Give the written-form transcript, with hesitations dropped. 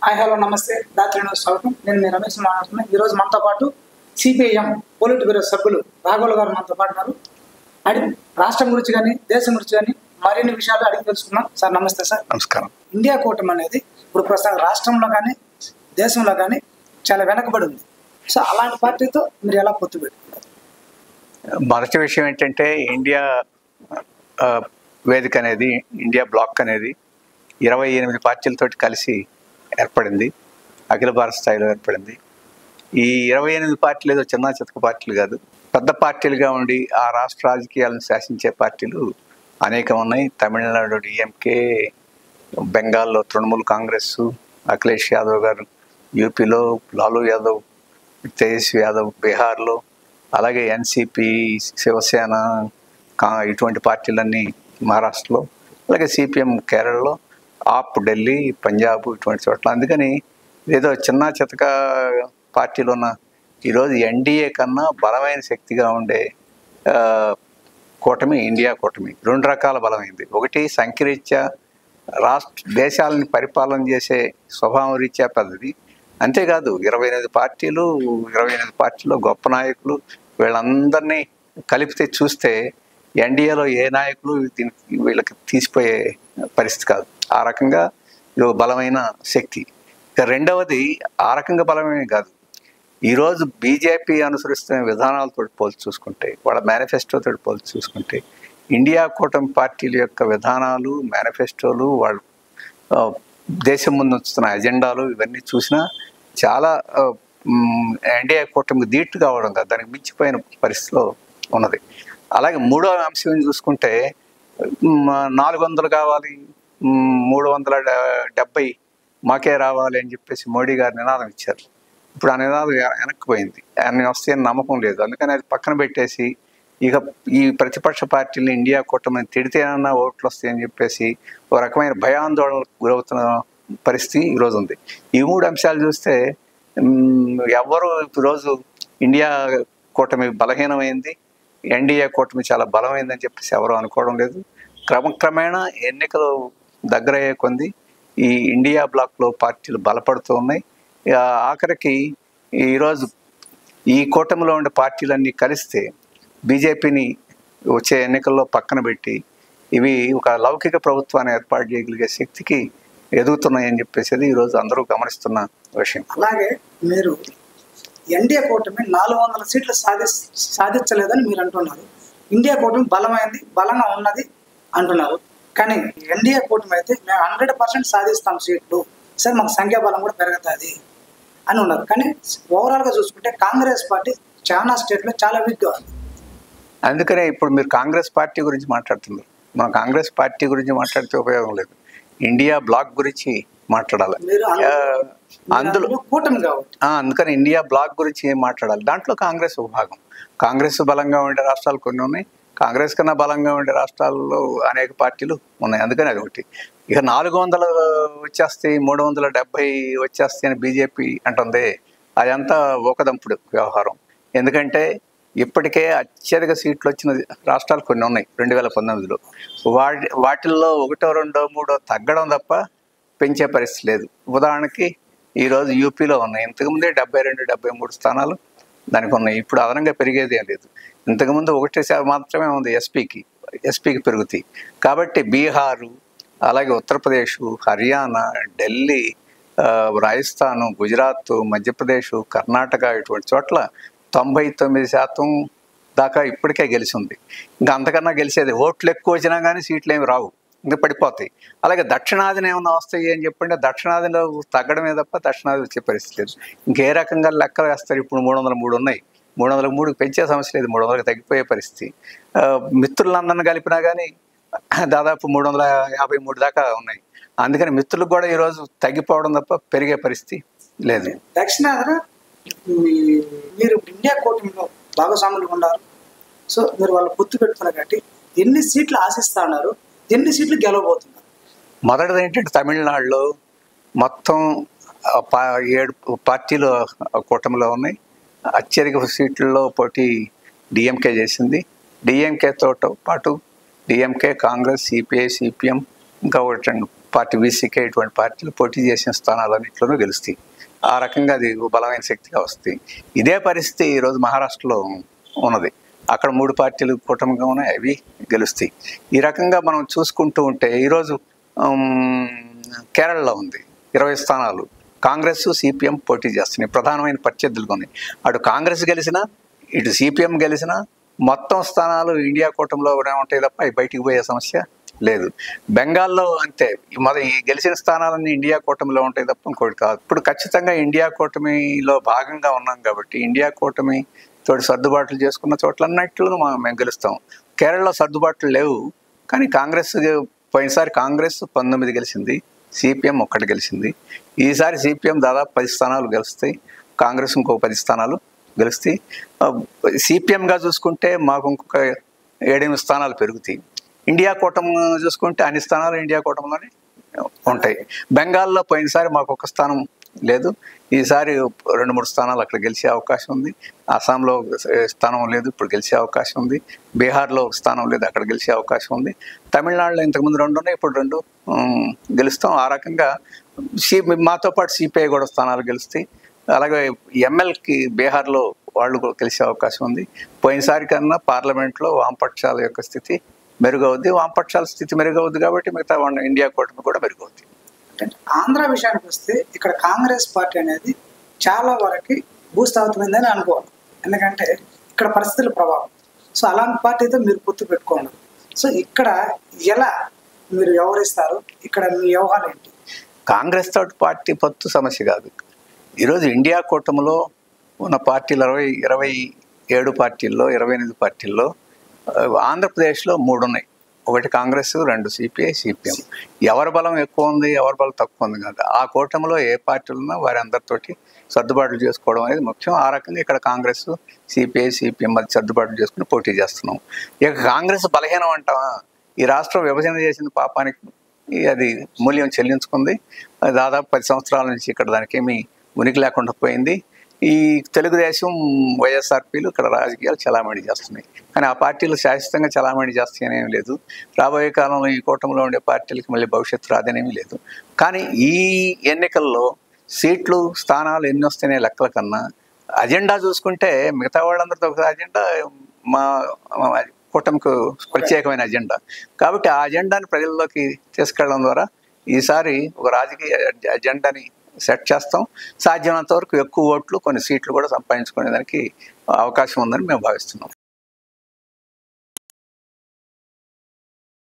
Hi hello నమస్తే Dhatri news స్వాగతం. నేను మీ రమేష్ మాట్లాడుతున్నాను. ఈరోజు మనతో పాటు సిపిఐఎం పోలిట్ బ్యూరో సభ్యులు రాఘవులు గారు మనతో పాటు ఉన్నారు. అడిగి రాష్ట్రం గురించి కానీ దేశం గురించి కానీ మరిన్ని విషయాలు అడిగి తెలుసుకున్నాం. సార్ నమస్తే. సార్ నమస్కారం. ఇండియా కూటమి అనేది ఇప్పుడు ప్రస్తుతం రాష్ట్రంలో కానీ దేశంలో కానీ చాలా వెనకబడి ఉంది. సో అలాంటి పార్టీతో మీరు ఎలా పొత్తు పెట్టుకుంటారు? మొదటి విషయం ఏంటంటే ఇండియా వేదిక అనేది, ఇండియా బ్లాక్ అనేది 28 పార్టీలతోటి కలిసి ఏర్పడింది. అఖిల భారత స్థాయిలో ఏర్పడింది. ఈ 28 పార్టీలు ఏదో చిన్న చితక పార్టీలు కాదు, పెద్ద పార్టీలుగా ఉండి ఆ రాష్ట్ర రాజకీయాలను శాసించే పార్టీలు అనేకం ఉన్నాయి. తమిళనాడు డిఎంకే, బెంగాల్లో తృణమూల్ కాంగ్రెస్, అఖిలేష్ యాదవ్ గారు, యూపీలో లాలూ యాదవ్, తేజస్వి యాదవ్ బీహార్లో, అలాగే ఎన్సిపి, శివసేన, ఇటువంటి పార్టీలన్నీ మహారాష్ట్రలో, అలాగే సిపిఎం కేరళలో, ఆప్ ఢిల్లీ, పంజాబ్, ఇటువంటి చోట్ల. అందుకని ఏదో చిన్న చితక పార్టీలు ఉన్న ఈరోజు ఎన్డీఏ కన్నా బలమైన శక్తిగా ఉండే కూటమి ఇండియా కూటమి. 2 రకాల బలమైంది. ఒకటి సంఖ్యరీత్యా దేశాలని పరిపాలన చేసే స్వభావం రీత్యా పెద్దది. అంతేకాదు 28 పార్టీలో గొప్ప నాయకులు, వీళ్ళందరినీ కలిపితే చూస్తే ఎన్డీఏలో ఏ నాయకులు వీళ్ళకి తీసిపోయే పరిస్థితి కాదు. ఆ రకంగా ఇది బలమైన శక్తి. ఇక రెండవది ఆ రకంగా బలమే కాదు, ఈరోజు బీజేపీ అనుసరిస్తున్న విధానాలతో పోల్చి చూసుకుంటే, వాళ్ళ మేనిఫెస్టోతో పోల్చి చూసుకుంటే, ఇండియా కూటమి పార్టీల యొక్క విధానాలు, మేనిఫెస్టోలు, వాళ్ళు దేశం ముందు ఉంచుతున్న ఎజెండాలు, ఇవన్నీ చూసినా చాలా ఎన్డీఏ కూటమికి ధీటు కావడం కాదు, దానికి మించిపోయిన పరిస్థితిలో ఉన్నది. అలాగే మూడో అంశం చూసుకుంటే 400 కావాలి, 370 మాకే రావాలి అని చెప్పేసి మోడీ గారు నినాదం ఇచ్చారు. ఇప్పుడు ఆ నినాదం వెనక్కిపోయింది. ఆయన వస్తే నమ్మకం లేదు. అందుకని అది పక్కన పెట్టేసి ఇక ఈ ప్రతిపక్ష పార్టీని ఇండియా కూటమిని తిడితేనన్నా ఓట్లు వస్తాయని చెప్పేసి ఒక రకమైన భయాందోళనకు గురవుతున్న పరిస్థితి ఈరోజు ఉంది. ఈ 3 అంశాలు చూస్తే ఎవరు ఈరోజు ఇండియా కూటమి బలహీనమైంది, ఎన్డీఏ కూటమి చాలా బలమైందని చెప్పేసి ఎవరు అనుకోవడం లేదు. క్రమక్రమేణా ఎన్నికలు దగ్గరయ్యే కొంది ఈ ఇండియా బ్లాక్లో పార్టీలు బలపడుతూ ఉన్నాయి. ఆఖరికి ఈరోజు ఈ కూటమిలో ఉండే పార్టీలన్నీ కలిస్తే బీజేపీని వచ్చే ఎన్నికల్లో పక్కన పెట్టి ఇవి ఒక లౌకిక ప్రభుత్వాన్ని ఏర్పాటు చేయగలిగే శక్తికి ఎదుగుతున్నాయని చెప్పేసి ఈరోజు అందరూ గమనిస్తున్న విషయం. అలాగే మీరు ఎన్డీఏ కూటమి 400 సీట్లు సాధించలేదని మీరు అంటున్నారు. ఇండియా కూటమి బలమైంది, బలంగా ఉన్నది అంటున్నారు. కానీ ఎన్డీఏ కూటమి అయితే మేము 100% సాధిస్తాం సీట్లు, సార్ మాకు సంఖ్యాబలం కూడా పెరుగుతుంది అని ఉన్నారు. కానీ ఓవరాల్గా చూసుకుంటే కాంగ్రెస్ పార్టీ చాలా స్టేట్లో చాలా వీక్గా ఉంది. అందుకనే ఇప్పుడు మీరు కాంగ్రెస్ పార్టీ గురించి మాట్లాడుతున్నారు. మన కాంగ్రెస్ పార్టీ గురించి మాట్లాడితే ఉపయోగం లేదు, ఇండియా బ్లాక్ గురించి మాట్లాడాలి. అందులో కూటమి కాబట్టి అందుకని ఇండియా బ్లాక్ గురించి ఏం మాట్లాడాలి. దాంట్లో కాంగ్రెస్ ఒక భాగం. కాంగ్రెస్ బలంగా ఉండే రాష్ట్రాలు కొన్ని ఉన్నాయి, కాంగ్రెస్ కన్నా బలంగా ఉండే రాష్ట్రాల్లో అనేక పార్టీలు ఉన్నాయి. అందుకని అది ఒకటి. ఇక 400 వచ్చేస్తాయి, 370 వచ్చేస్తాయి అని బీజేపీ అంటుంది. అదంతా ఒకదంపుడు వ్యవహారం. ఎందుకంటే ఇప్పటికే అత్యధిక సీట్లు వచ్చిన రాష్ట్రాలు కొన్ని ఉన్నాయి 2019లో. వాటిల్లో 1, 2, 3 తగ్గడం తప్ప పెంచే పరిస్థితి లేదు. ఉదాహరణకి ఈరోజు యూపీలో ఉన్నాయి, ఇంతకుముందే 72, 73 స్థానాలు దానికి ఉన్నాయి. ఇప్పుడు అదనంగా పెరిగేది ఏం లేదు. ఇంతకుముందు 1 మాత్రమే ఉంది ఎస్పీకి పెరుగుతాయి. కాబట్టి బీహారు, అలాగే ఉత్తరప్రదేశ్, హర్యానా, ఢిల్లీ, రాజస్థాను, గుజరాత్, మధ్యప్రదేశ్, కర్ణాటక, ఇటువంటి చోట్ల 99% దాకా ఇప్పటికే గెలిచింది. ఇంకా అంతకన్నా గెలిచేది, ఓట్లు ఎక్కువ వచ్చినా కానీ సీట్లు ఏమి రావు, ఇంకా పడిపోతాయి. అలాగే దక్షిణాదిన ఏమైనా వస్తాయి అని చెప్పంటే దక్షిణాదిలో తగ్గడమే తప్ప దక్షిణాది వచ్చే పరిస్థితి లేదు. ఇంకే రకంగా లెక్కలు వేస్తారు. ఇప్పుడు 303 ఉన్నాయి, 303కి పెంచే సమస్య లేదు, 300కి తగ్గిపోయే పరిస్థితి. మిత్రులందరిని కలిపినా కానీ దాదాపు 353 దాకా ఉన్నాయి. అందుకని మిత్రులకు కూడా ఈరోజు తగ్గిపోవడం తప్ప పెరిగే పరిస్థితి లేదు. దక్షిణాదిన మీరు ఇండియా కూటమిలో భాగస్వాములు ఉన్నారు. సో మీరు వాళ్ళు పొత్తు పెట్టుకున్నారు కాబట్టి ఎన్ని సీట్లు ఆశిస్తా ఉన్నారు, ఎన్ని సీట్లు గెలవబోతున్నారు? మొదటిది ఏంటంటే తమిళనాడులో మొత్తం 7 పార్టీలు కూటమిలో ఉన్నాయి. అత్యధిక సీట్లలో పోటీ డిఎంకే చేసింది. డిఎంకేతో పాటు డిఎంకే, కాంగ్రెస్, సిపిఐ, సిపిఎం, ఇంకా 1, 2 పార్టీ వీసీకే ఇటువంటి పార్టీలు పోటీ చేసిన స్థానాలన్నింటిలోనూ గెలుస్తాయి. ఆ రకంగా అది బలమైన శక్తిగా వస్తాయి. ఇదే పరిస్థితి ఈరోజు మహారాష్ట్రలో ఉన్నది. అక్కడ 3 పార్టీలు కూటమిగా ఉన్నాయి, అవి గెలుస్తాయి. ఈ రకంగా మనం చూసుకుంటూ ఉంటే ఈరోజు కేరళలో ఉంది 20 స్థానాలు. కాంగ్రెస్ సిపిఎం పోటీ చేస్తున్నాయి. ప్రధానమైన ప్రత్యర్థులు ఉన్నాయి. అటు కాంగ్రెస్ గెలిచినా ఇటు సిపిఎం గెలిచినా మొత్తం స్థానాలు ఇండియా కూటమిలో ఉంటాయి తప్ప అవి బయటికి పోయే సమస్య లేదు. బెంగాల్లో అంతే, ఈ గెలిచిన స్థానాలన్నీ ఇండియా కూటమిలో ఉంటాయి తప్ప ఇంకోటి కాదు. ఇప్పుడు ఖచ్చితంగా ఇండియా కూటమిలో భాగంగా ఉన్నాం కాబట్టి ఇండియా కూటమి తోటి సర్దుబాట్లు చేసుకున్న చోట్లన్నింటిలో మేము గెలుస్తాం. కేరళలో సర్దుబాట్లు లేవు, కానీ కాంగ్రెస్ పోయినసారి కాంగ్రెస్ 19 గెలిచింది, సిపిఎం 1 గెలిచింది. ఈసారి సిపిఎం దాదాపు 10 స్థానాలు గెలుస్తాయి, కాంగ్రెస్ ఇంకో 10 స్థానాలు గెలుస్తాయి. సిపిఎంగా చూసుకుంటే మాకు ఇంకొక 7-8 స్థానాలు పెరుగుతాయి. ఇండియా కూటమి చూసుకుంటే అన్ని స్థానాలు ఇండియా కూటమిలోనే ఉంటాయి. బెంగాల్లో పోయినసారి మాకు 1 స్థానం లేదు, ఈసారి 2-3 స్థానాలు అక్కడ గెలిచే అవకాశం ఉంది. అస్సాంలో స్థానం లేదు, ఇప్పుడు గెలిచే అవకాశం ఉంది. బీహార్లో 1 స్థానం లేదు, అక్కడ గెలిచే అవకాశం ఉంది. తమిళనాడులో ఇంతకుముందు 2 ఉన్నాయి, ఇప్పుడు 2 గెలుస్తాం. ఆ రకంగా మాతో పాటు సిపిఐ కూడా స్థానాలు గెలుస్తాయి. అలాగే ఎంఎల్కి బీహార్లో వాళ్ళు గెలిచే అవకాశం ఉంది. పోయినసారి కన్నా పార్లమెంట్లో వామపక్షాల యొక్క స్థితి మెరుగవుద్ది. వామపక్షాల స్థితి మెరుగవుద్ది కాబట్టి మిగతా ఇండియా కూటమి కూడా మెరుగవుద్ది. ఆంధ్ర విషయానికి వస్తే ఇక్కడ కాంగ్రెస్ పార్టీ అనేది చాలా వరకు భూస్థాపితమైందని అనుకోవాలి. ఎందుకంటే ఇక్కడ పరిస్థితుల ప్రభావం. సో అలాంటి పార్టీతో మీరు పొత్తు పెట్టుకోండి. సో ఇక్కడ ఎలా మీరు వ్యవహరిస్తారు, ఇక్కడ మీ వ్యవహారం ఏంటి? కాంగ్రెస్ తోటి పార్టీ పొత్తు సమస్య కాదు. ఈరోజు ఇండియా కూటమిలో ఉన్న పార్టీలు 27 పార్టీల్లో 28 పార్టీల్లో ఆంధ్రప్రదేశ్లో 3 ఉన్నాయి. 1 కాంగ్రెస్, 2 సిపిఐ, సిపిఎం. ఎవరి బలం ఎక్కువ ఉంది, ఎవరి బలం తక్కువ ఉంది కాదు. ఆ కూటమిలో ఏ పార్టీలు ఉన్నా వారి అందరితోటి సర్దుబాట్లు చేసుకోవడం అనేది ముఖ్యం. ఆ రకంగా ఇక్కడ కాంగ్రెస్, సిపిఐ, సిపిఎం మధ్య సర్దుబాట్లు చేసుకుని పోటీ చేస్తున్నాం. ఇక కాంగ్రెస్ బలహీనం అంటావా? ఈ రాష్ట్రం విభజన చేసిన పాపానికి అది మూల్యం చెల్లించుకుంది. దాదాపు 10 సంవత్సరాల నుంచి ఇక్కడ దానికి ఏమీ ఉనికి లేకుండా పోయింది. ఈ తెలుగుదేశం, వైఎస్ఆర్పీలు ఇక్కడ రాజకీయాలు చలామణి చేస్తున్నాయి, కానీ ఆ పార్టీలు శాశ్వతంగా చలామణి చేస్తాయని ఏమీ లేదు. రాబోయే కాలంలో ఈ కూటమిలో ఉండే పార్టీలకి మళ్ళీ భవిష్యత్తు రాదనేమీ లేదు. కానీ ఈ ఎన్నికల్లో సీట్లు, స్థానాలు ఎన్ని వస్తేనే లెక్కల కన్నా అజెండా చూసుకుంటే మిగతా వాళ్ళందరితో ఒక అజెండా మా కూటమికి ప్రత్యేకమైన అజెండా. కాబట్టి ఆ అజెండాని ప్రజల్లోకి తీసుకెళ్ళడం ద్వారా ఈసారి ఒక రాజకీయ అజెండాని సెట్ చేస్తాం. సాధ్యమైనంత వరకు ఎక్కువ ఓట్లు, కొన్ని సీట్లు కూడా సంపాదించుకునే దానికి అవకాశం ఉందని మేము భావిస్తున్నాం.